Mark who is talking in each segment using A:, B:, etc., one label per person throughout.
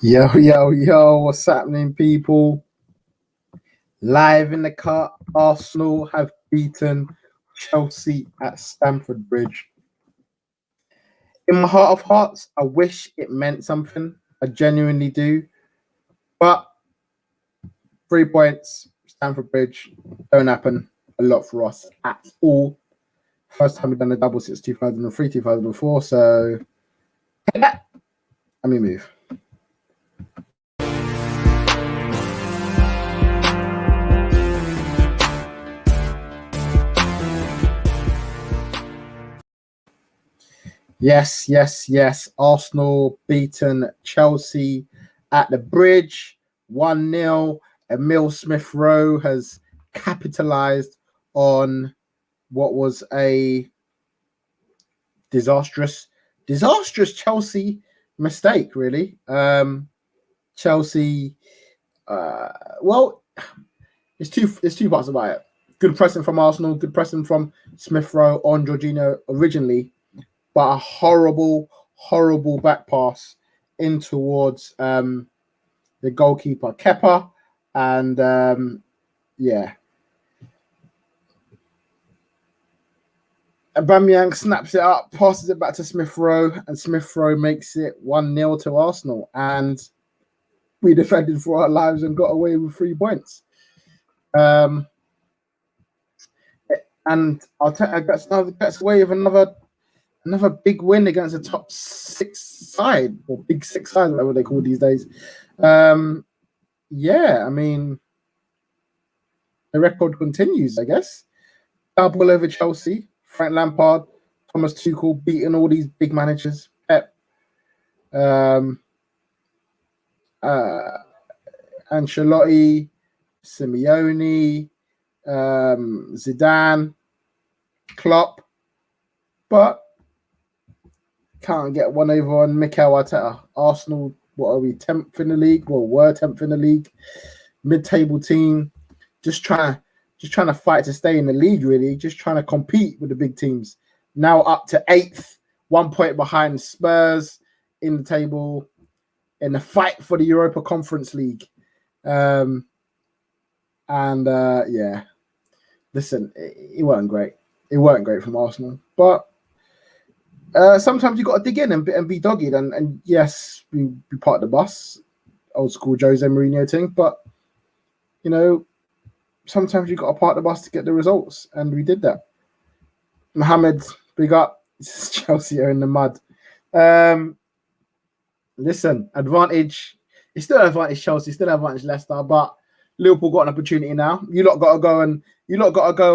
A: Yo, yo, yo, what's happening, people? Live in the car, Arsenal have beaten Chelsea at Stamford Bridge. In my heart of hearts, I wish it meant something. I genuinely do. But 3 points, Stamford Bridge, don't happen a lot for us at all. First time we've done a double since 2003, 2004. So, let me move. Yes, yes, yes. Arsenal beaten Chelsea at the Bridge 1-0. Emil Smith-Rowe has capitalized on what was a disastrous Chelsea mistake, really. Chelsea, well, there's two parts about it. Good pressing from Arsenal, good pressing from Smith-Rowe on Jorginho originally, but a horrible back pass in towards the goalkeeper Kepa, and yeah, Aubameyang snaps it up, passes it back to Smith-Rowe, and Smith-Rowe makes it 1-0 to Arsenal, and we defended for our lives and got away with 3 points. And I'll tell you, that's away with another big win against a top 6 side, or big 6 side, whatever they call these days. Yeah, I mean, the record continues, I guess. Double over Chelsea, Frank Lampard, Thomas Tuchel beating all these big managers, Pep, Ancelotti, Simeone, Zidane, Klopp, but can't get one over on Mikel Arteta. Arsenal, what are we, 10th in the league? Well, we're 10th in the league. Mid-table team, just trying to fight to stay in the league, really. Just trying to compete with the big teams. Now up to 8th, 1 point behind Spurs in the table, in the fight for the Europa Conference League. Yeah, listen, it weren't great. It weren't great from Arsenal, but sometimes you got to dig in and be dogged. And yes, we parked the bus, old school Jose Mourinho thing. But you know, sometimes you got to park the bus to get the results, and we did that. Mohamed, big up. Chelsea are in the mud. Listen, advantage. It's still advantage Chelsea, still advantage Leicester, but Liverpool got an opportunity now. You lot got to go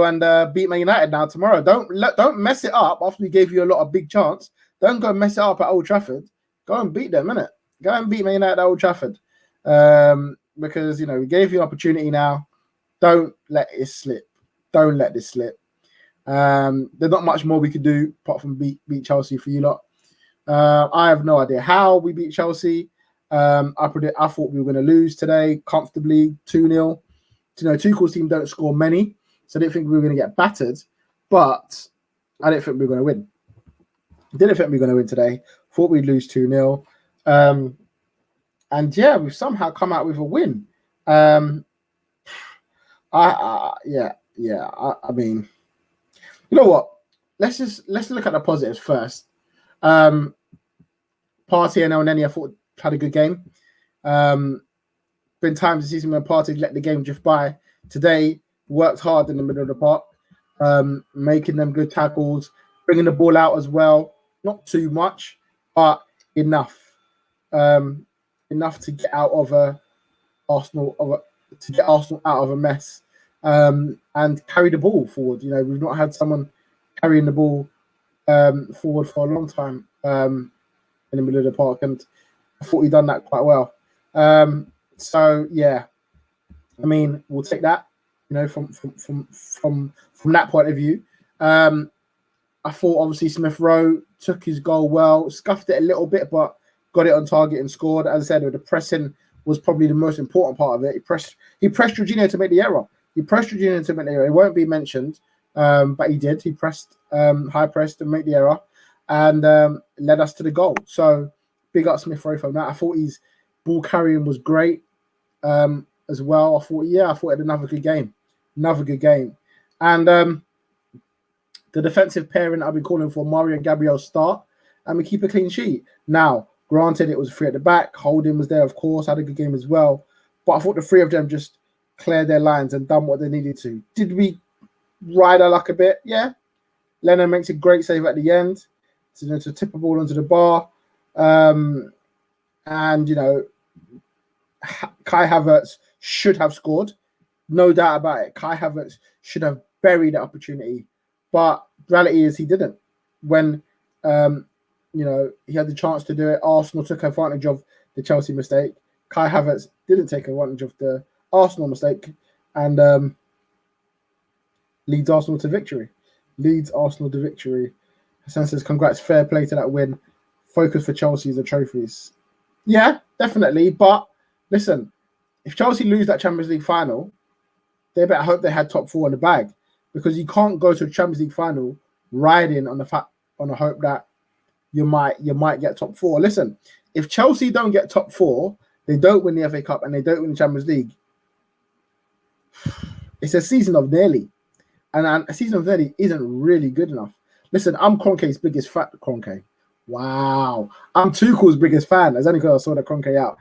A: and beat Man United now tomorrow. Don't mess it up after we gave you a lot of big chance. Don't go mess it up at Old Trafford. Go and beat them, innit? Go and beat Man United at Old Trafford. Because we gave you an opportunity now. Don't let it slip. Don't let this slip. There's not much more we could do apart from beat Chelsea for you lot. I have no idea how we beat Chelsea. I thought we were going to lose today comfortably, 2-0. Tuchel's team don't score many, so I didn't think we were going to get battered, but I didn't think we were going to win. Didn't think we were going to win today. Thought we'd lose 2-0. And yeah, we've somehow come out with a win. I mean, you know what? Let's look at the positives first. Partey and El Neni, I thought, had a good game. Been times this season when Partey let the game drift by. Today, worked hard in the middle of the park, making them good tackles, bringing the ball out as well. Not too much, but enough. Enough to get out of Arsenal out of a mess, and carry the ball forward. We've not had someone carrying the ball forward for a long time in the middle of the park, and I thought he'd done that quite well. So yeah, I mean, we'll take that. From that point of view, I thought obviously Smith-Rowe took his goal well, scuffed it a little bit, but got it on target and scored. As I said, the pressing was probably the most important part of it. He pressed Jorginho to make the error. It won't be mentioned, but he did. He pressed, high pressed to make the error, and led us to the goal. So big up Smith-Rowe from that. I thought Ball carrying was great as well. I thought it had another good game. And the defensive pairing I've been calling for, Mario and Gabriel, start, and we keep a clean sheet. Now, granted, it was three at the back. Holding was there, of course, had a good game as well. But I thought the three of them just cleared their lines and done what they needed to. Did we ride our luck a bit? Yeah. Lennon makes a great save at the end to tip a ball onto the bar. And, you know, Kai Havertz should have scored. No doubt about it. Kai Havertz should have buried the opportunity. But reality is he didn't. When, you know, he had the chance to do it, Arsenal took advantage of the Chelsea mistake. Kai Havertz didn't take advantage of the Arsenal mistake and leads Arsenal to victory. Hassan says, congrats, fair play to that win. Focus for Chelsea is the trophies. Yeah, definitely. But listen, if Chelsea lose that Champions League final, they better hope they had top four in the bag, because you can't go to a Champions League final riding on the hope that you might get top four. Listen, if Chelsea don't get top four, they don't win the FA Cup and they don't win the Champions League. It's a season of nearly. And a season of nearly isn't really good enough. Listen, I'm Kroenke's biggest fan. Kroenke. Wow. I'm Tuchel's biggest fan. That's only because I saw the Kroenke out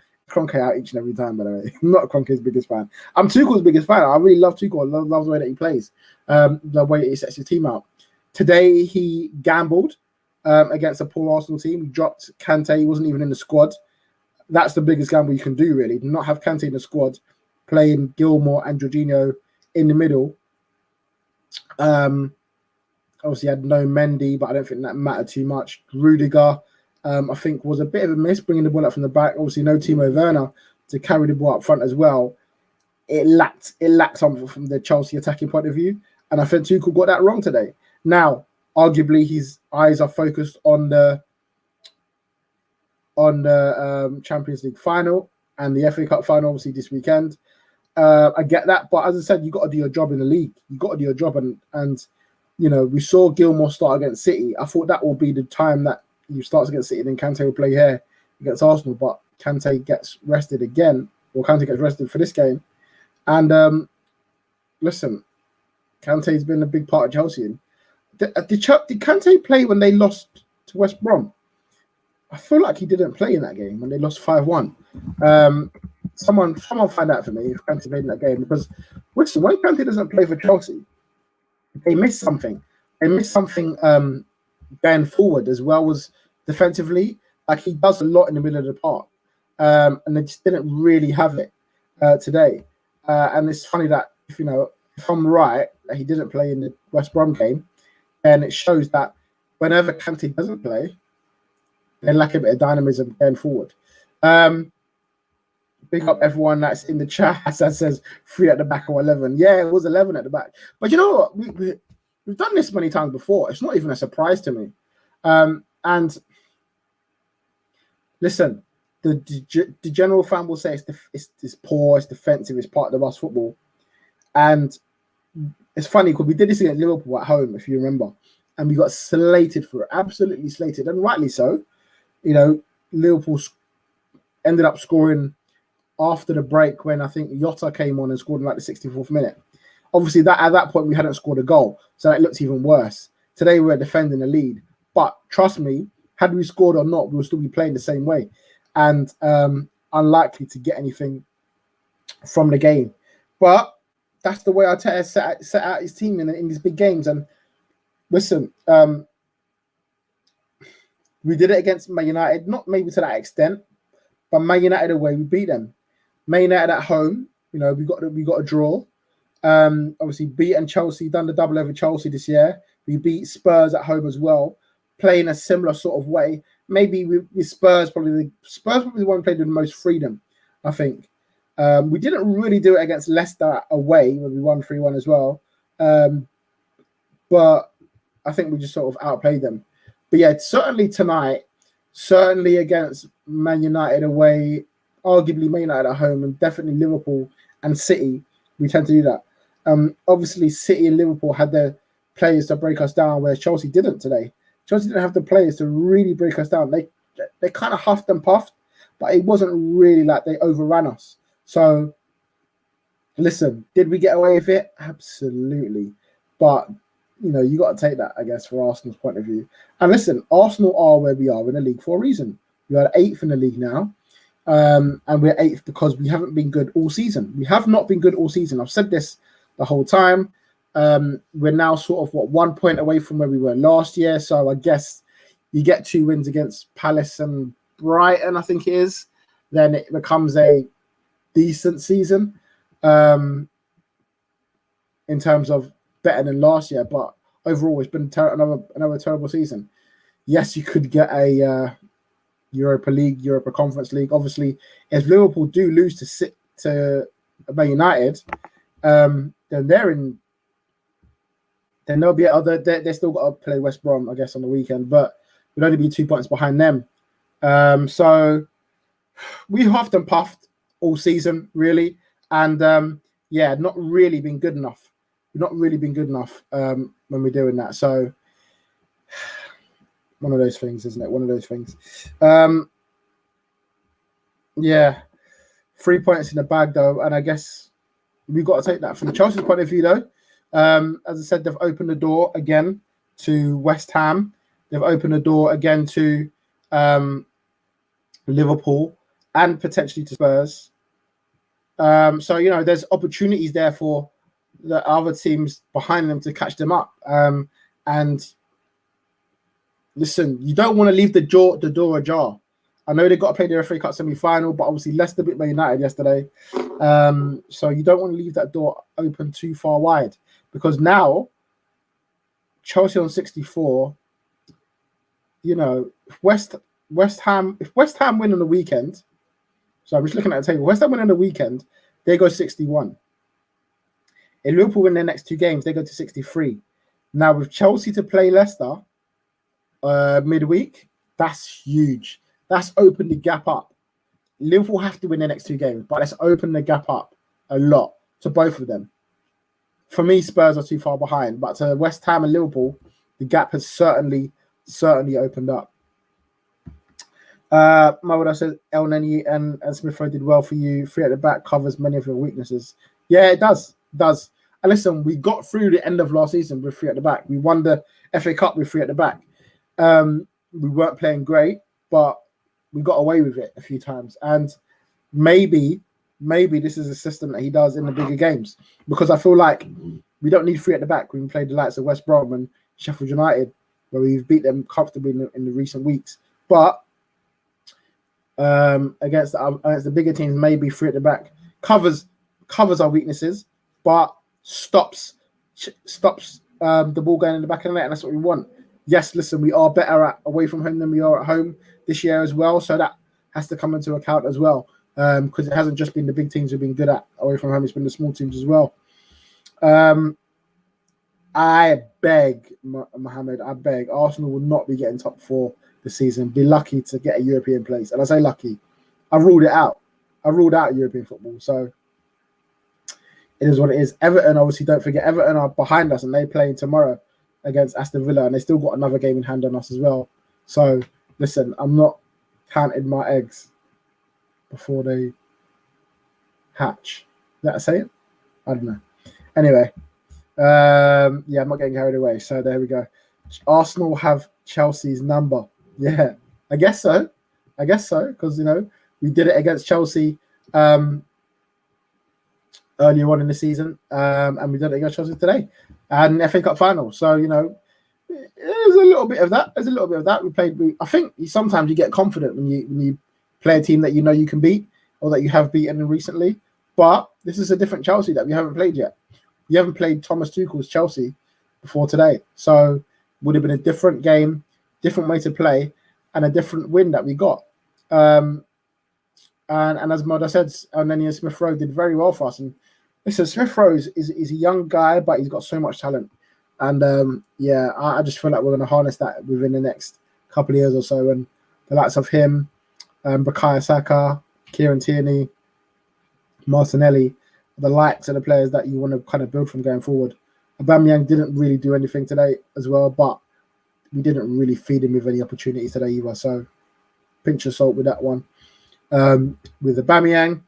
A: each and every time, by the way. I'm not Kroenke's biggest fan. I'm Tuchel's biggest fan. I really love Tuchel. I love the way that he plays, the way he sets his team out. Today, he gambled against a poor Arsenal team. He dropped Kante. He wasn't even in the squad. That's the biggest gamble you can do, really. Not have Kante in the squad, playing Gilmour and Jorginho in the middle. Obviously, had no Mendy, but I don't think that mattered too much. Rudiger, I think, was a bit of a miss, bringing the ball up from the back. Obviously, no Timo Werner to carry the ball up front as well. It lacked something from the Chelsea attacking point of view, and I think Tuchel got that wrong today. Now, arguably, his eyes are focused on the Champions League final and the FA Cup final, obviously, this weekend. I get that, but as I said, you got to do your job in the league. You got to do your job, and you know, we saw Gilmour start against City. I thought that will be the time that he starts against City, then Kante will play here against Arsenal. But Kante gets rested again, or Kante gets rested for this game. And listen, Kante's been a big part of Chelsea. Did Kante play when they lost to West Brom? I feel like he didn't play in that game when they lost 5-1. Someone find out for me if Kante played in that game, because listen, when Kante doesn't play for Chelsea, they miss something. They miss something going forward as well as defensively. Like, he does a lot in the middle of the park, and they just didn't really have it today. And it's funny that if I'm right that he didn't play in the West Brom game, and it shows that whenever Kante doesn't play, they lack a bit of dynamism going forward. Big up everyone that's in the chat that says 3 at the back or 11. Yeah, it was 11 at the back. But you know what? We've done this many times before. It's not even a surprise to me. And listen, the general fan will say it's poor, it's defensive, it's part of us football. And it's funny because we did this against Liverpool at home, if you remember. And we got slated for it, absolutely slated, and rightly so. You know, Liverpool ended up scoring after the break when I think Jota came on and scored in like the 64th minute. Obviously, that at that point we hadn't scored a goal, so it looks even worse. Today we're defending the lead, but trust me, had we scored or not, we would still be playing the same way, and unlikely to get anything from the game. But that's the way Arteta set out his team in these big games. And listen, we did it against Man United, not maybe to that extent, but Man United away, we beat them. Man United at home, you know, we got a draw. Obviously, beaten Chelsea, done the double over Chelsea this year. We beat Spurs at home as well, playing a similar sort of way. Maybe with Spurs, probably the one played with the most freedom, I think. We didn't really do it against Leicester away when we won 3-1 as well. But I think we just sort of outplayed them. But yeah, certainly tonight, certainly against Man United away, arguably Man United at home, and definitely Liverpool and City, we tend to do that. Obviously, City and Liverpool had their players to break us down, whereas Chelsea didn't today. Chelsea didn't have the players to really break us down. They kind of huffed and puffed, but it wasn't really like they overran us. So, listen, did we get away with it? Absolutely. But, you got to take that, I guess, for Arsenal's point of view. And listen, Arsenal are where we are in the league for a reason. We are 8th in the league now. And we're 8th because we haven't been good all season. We have not been good all season. I've said this the whole time. We're now sort of 1 point away from where we were last year. So I guess you get 2 wins against Palace and Brighton, I think it is. Then it becomes a decent season in terms of better than last year. But overall, it's been another terrible season. Yes, you could get a Europa League, Europa Conference League. Obviously, if Liverpool do lose to Man United, then then they'll be they still got to play West Brom, I guess, on the weekend, but we'd only be 2 points behind them. So we huffed and puffed all season, really, and not really been good enough. We've not really been good enough when we're doing that. So one of those things, isn't it? One of those things. 3 points in the bag, though, and I guess we've got to take that from Chelsea's point of view, though. As I said, they've opened the door again to West Ham. They've opened the door again to Liverpool and potentially to Spurs. So, there's opportunities there for the other teams behind them to catch them up. And listen, you don't want to leave the door ajar. I know they got to play the FA Cup semi-final, but obviously Leicester beat Man United yesterday. So you don't want to leave that door open too far wide, because now Chelsea on 64, if West Ham win on the weekend, so I'm just looking at the table, West Ham win on the weekend, they go 61. If Liverpool win their next 2 games, they go to 63. Now with Chelsea to play Leicester midweek, that's huge. That's opened the gap up. Liverpool have to win their next 2 games, but let's open the gap up a lot to both of them. For me, Spurs are too far behind, but to West Ham and Liverpool, the gap has certainly opened up. Mawada says El Neni and smith-rowe did well for you. 3 at the back covers many of your weaknesses. Yeah, it does. And listen, we got through the end of last season with 3 at the back. We won the FA Cup with 3 at the back. We weren't playing great, but we got away with it a few times. And maybe this is a system that he does in the bigger games, because I feel like we don't need 3 at the back when we played the likes of West Brom and Sheffield United, where we've beat them comfortably in the recent weeks. But against the bigger teams, maybe 3 at the back covers our weaknesses, but stops the ball going in the back of the net, and that's what we want. Yes, listen, we are better away from home than we are at home this year as well, so that has to come into account as well, because it hasn't just been the big teams who've been good at away from home, it's been the small teams as well. I beg, Mohammed, Arsenal will not be getting top 4 this season. Be lucky to get a European place. And I say lucky. I ruled it out. I ruled out European football. So it is what it is. Everton, obviously, don't forget, Everton are behind us and they play tomorrow against Aston Villa, and they still got another game in hand on us as well. So listen, I'm not counting my eggs before they hatch. Is that a saying? I don't know. Anyway, I'm not getting carried away. So there we go. Arsenal have Chelsea's number. Yeah, I guess so, because we did it against Chelsea earlier on in the season, and we did it against Chelsea today, and FA Cup final. So there's a little bit of that. I think sometimes you get confident when you play a team that you can beat, or that you have beaten recently. But this is a different Chelsea that we haven't played yet. You haven't played Thomas Tuchel's Chelsea before today, so would have been a different game, different way to play, and a different win that we got. And as Moda said, Elneny and Smith-Rowe did very well for us. And listen, Smith-Rowe is a young guy, but he's got so much talent. And I just feel like we're going to harness that within the next couple of years or so. And the likes of him, Bukayo Saka, Kieran Tierney, Martinelli, the likes of the players that you want to kind of build from going forward. Aubameyang didn't really do anything today as well, but we didn't really feed him with any opportunities today either. So pinch of salt with that one. with Aubameyang.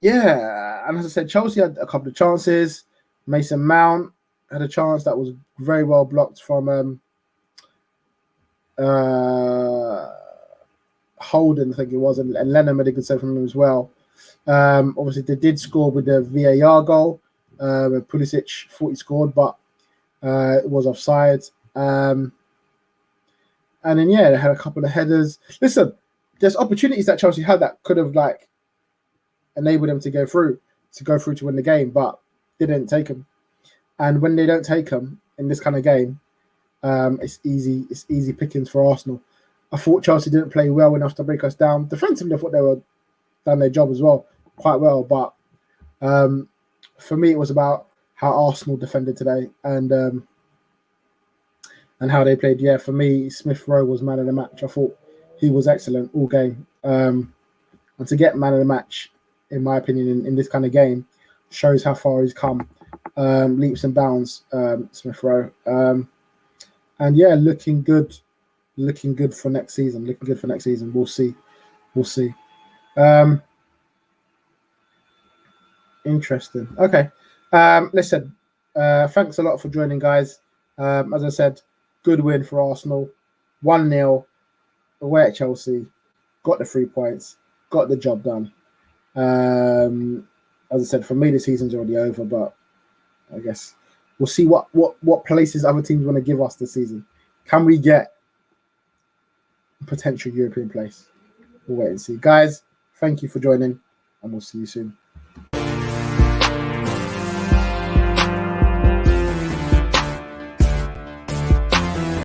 A: Yeah, and as I said, Chelsea had a couple of chances. Mason Mount had a chance that was very well blocked from Holden, I think it was, and Lennon made a good save from him as well. Obviously, they did score with the VAR goal. Pulisic thought he scored, but it was offside. And then, yeah, they had a couple of headers. Listen, there's opportunities that Chelsea had that could have, like, enabled them to go through to win the game, but they didn't take them. And when they don't take them in this kind of game, it's easy pickings for Arsenal. I thought Chelsea didn't play well enough to break us down. Defensively, I thought they were done their job as well, quite well. But for me, it was about how Arsenal defended today and how they played. Yeah, for me, Smith-Rowe was man of the match. I thought he was excellent all game. And to get man of the match, in my opinion, in this kind of game, shows how far he's come. Leaps and bounds, Smith-Rowe. And yeah, looking good for next season. We'll see. Interesting. Okay. Listen, thanks a lot for joining, guys. As I said, good win for Arsenal. 1-0 away at Chelsea. Got the 3 points. Got the job done. As I said, for me, the season's already over, but I guess we'll see what places other teams want to give us this season. Can we get a potential European place? We'll wait and see. Guys, thank you for joining, and we'll see you soon.